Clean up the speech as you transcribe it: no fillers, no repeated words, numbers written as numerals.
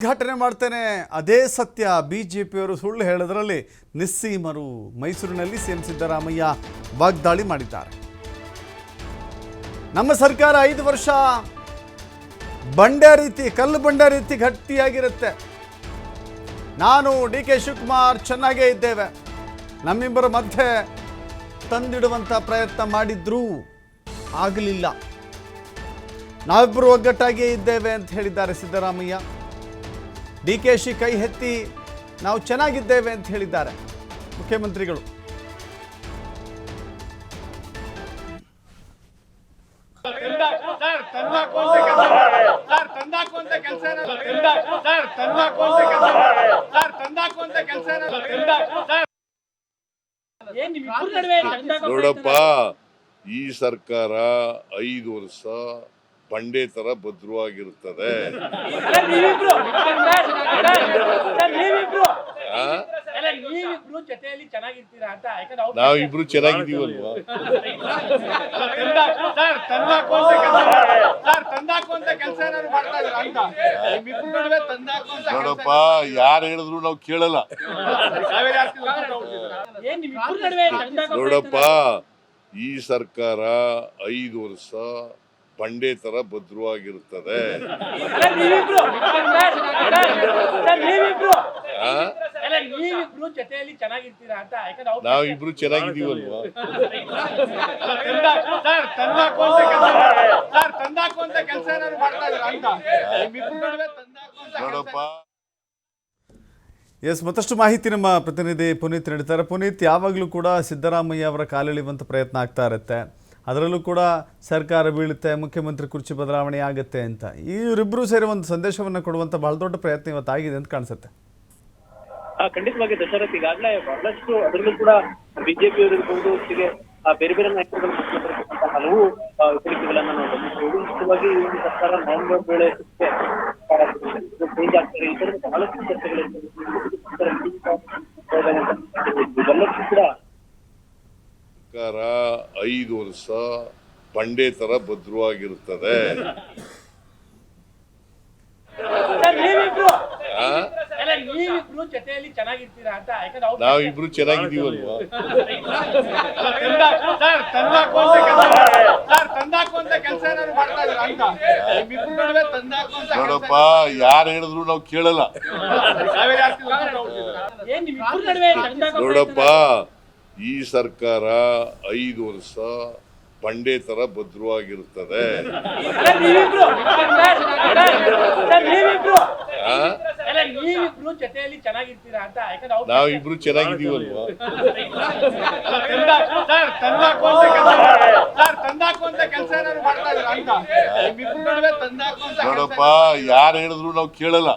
ಉದ್ಘಾಟನೆ ಮಾಡ್ತೇನೆ ಅದೇ ಸತ್ಯ ಬಿಜೆಪಿಯವರು ಸುಳ್ಳು ಹೇಳೋದ್ರಲ್ಲಿ ನಿಸ್ಸೀಮರು ಮೈಸೂರಿನಲ್ಲಿ ಸಿಎಂ ಸಿದ್ದರಾಮಯ್ಯ ವಾಗ್ದಾಳಿ ಮಾಡಿದ್ದಾರೆ. ನಮ್ಮ ಸರ್ಕಾರ 5 ವರ್ಷ ಬಂಡೆ ರೀತಿ ಕಲ್ಲು ಬಂಡೆ ರೀತಿ ಗಟ್ಟಿಯಾಗಿರುತ್ತೆ. ನಾನು ಡಿ.ಕೆ. ಶಿವಕುಮಾರ್ ಚೆನ್ನಾಗೇ ಇದ್ದೇವೆ. ನಮ್ಮಿಬ್ಬರ ಮಧ್ಯೆ ತಂದಿಡುವಂಥ ಪ್ರಯತ್ನ ಮಾಡಿದ್ರೂ ಆಗಲಿಲ್ಲ. ನಾವಿಬ್ಬರು ಒಗ್ಗಟ್ಟಾಗಿಯೇ ಇದ್ದೇವೆ ಅಂತ ಹೇಳಿದ್ದಾರೆ ಸಿದ್ದರಾಮಯ್ಯ. ಡಿ.ಕೆ.ಶಿ ಕೈ ಎತ್ತಿ ನಾವು ಚೆನ್ನಾಗಿದ್ದೇವೆ ಅಂತ ಹೇಳಿದ್ದಾರೆ ಮುಖ್ಯಮಂತ್ರಿಗಳು. ನೋಡಪ್ಪ, ಈ ಸರ್ಕಾರ 5 ವರ್ಷ ಬಂಡೆ ತರ ಭದ್ರವಾಗಿರುತ್ತದೆ. ನಾವಿಬ್ರು ಚೆನ್ನಾಗಿದ್ದೀವಲ್ವಾ? ನೋಡಪ್ಪ, ಯಾರು ಹೇಳಿದ್ರು ನಾವು ಕೇಳಲ್ಲ. ನೋಡಪ್ಪ, ಈ ಸರ್ಕಾರ 5 ವರ್ಷ ಬಂಡೆ ತರ ಭದ್ರವಾಗಿರುತ್ತದೆ. ನಾವಿಬ್ರು ಚೆನ್ನಾಗಿದ್ದೀವಲ್ವಾ? ನೋಡಪ್ಪ, ಎಸ್, ಮತ್ತಷ್ಟು ಮಾಹಿತಿ ನಮ್ಮ ಪ್ರತಿನಿಧಿ ಪುನೀತ್ ನೀಡ್ತಾರೆ. ಪುನೀತ್, ಯಾವಾಗಲೂ ಕೂಡ ಸಿದ್ದರಾಮಯ್ಯ ಅವರ ಕಾಲೆಳೆಯುವಂಥ ಪ್ರಯತ್ನ ಆಗ್ತಾ ಇರುತ್ತೆ. ಅದರಲ್ಲೂ ಕೂಡ ಸರ್ಕಾರ ಬೀಳುತ್ತೆ, ಮುಖ್ಯಮಂತ್ರಿ ಕುರ್ಚಿ ಬದಲಾವಣೆ ಆಗುತ್ತೆ ಅಂತ ಇವರಿಬ್ಬರು ಸೇರಿ ಒಂದು ಸಂದೇಶವನ್ನು ಕೊಡುವಂಥ ಬಹಳ ದೊಡ್ಡ ಪ್ರಯತ್ನ ಇವತ್ತಾಗಿದೆ ಅಂತ ಕಾಣಿಸುತ್ತೆ. ಖಂಡಿತವಾಗಿ ದಶರಥ್, ಈಗಾಗಲೇ ಬಹಳಷ್ಟು ಅದರಲ್ಲೂ ಕೂಡ ಬಿಜೆಪಿಯವರು ಇರ್ಬೋದು, ಬೇರೆ ಬೇರೆ ನಾಯಕರು ಹಲವು ಹೇಳಿಕೆಗಳನ್ನ ನಾವು ಗಮನಿಸಬಹುದು. ಮುಖ್ಯವಾಗಿ ಈ ಒಂದು ಸರ್ಕಾರ ನವೆಂಬರ್ ವೇಳೆ ಚೇಂಜ್ ಆಗ್ತಾರೆ, ಈ ತರದ ಬಹಳಷ್ಟು ಚರ್ಚೆಗಳಿರ್ತದೆ. ಇವೆಲ್ಲಕ್ಕೂ ಕೂಡ ಸರ್ಕಾರ 5 ವರ್ಷ ಬಂಡೆ ತರ ಭದ್ರವಾಗಿರುತ್ತದೆ. ನಾವಿಬ್ರು ಚೆನ್ನಾಗಿದ್ದೀವಲ್ವಾ? ನೋಡಪ್ಪ, ಯಾರು ಹೇಳಿದ್ರು ನಾವು ಕೇಳಲ್ಲ. ನೋಡಪ್ಪ, ಈ ಸರ್ಕಾರ 5 ವರ್ಷ ಬಂಡೆ ತರ ಭದ್ರವಾಗಿರುತ್ತದೆ. ನಾವಿಬ್ರು ಚೆನ್ನಾಗಿದ್ದೀವಲ್ವಾ? ನೋಡಪ್ಪ, ಯಾರು ಹೇಳಿದ್ರು ನಾವು ಕೇಳಲ್ಲ.